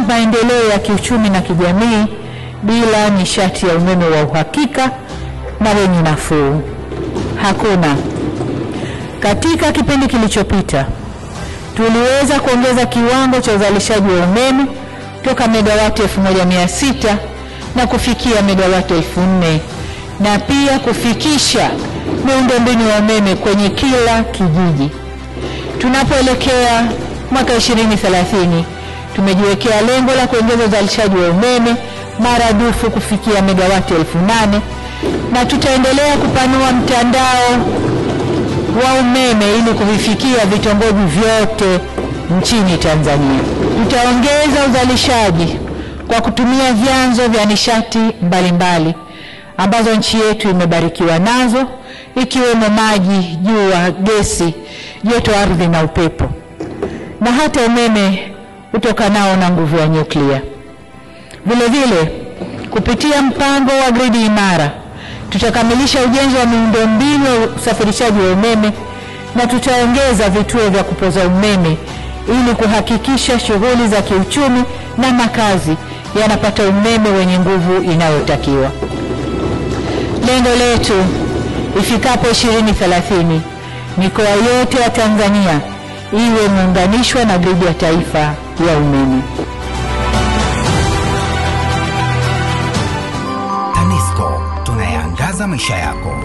maendeleo ya kiuchumi na kijamii bila nishati ya umeme wa uhakika na wenye nafuu. Hakuna. Katika kipindi kilichopita tuliweza kuongeza kiwango cha uzalishaji wa umeme toka megawati 1600 na kufikia megawati 4000, na pia kufikisha miundombinu ya umeme kwenye kila kijiji. Tunapoelekea mwaka 2030 tumejiwekea lengo la kuongeza uzalishaji wa umeme maradufu kufikia megawati 8000, na tutaendelea kupanua mtandao wa umeme ili kuvifikia vitongoji vyote nchini Tanzania. Tutaongeza uzalishaji kwa kutumia vyanzo vya nishati mbalimbali ambazo nchi yetu imebarikiwa nazo, ikiwemo maji, jua, gesi, joto ardhi na upepo, na hata umeme utokanao na nguvu ya nyuklia. Vile vile, kupitia mpango wa gridi imara, tutakamilisha ujenzi wa miundombinu ya usafirishaji wa umeme na tutaongeza vituo vya kupoza umeme ili kuhakikisha shughuli za kiuchumi na makazi yanapata umeme wenye nguvu inayotakiwa. Lengo letu ifikapo 2030 mikoa yote ya Tanzania iwe imeunganishwa na gridi ya taifa ya umeme. TANESCO, tunayaangaza maisha yako.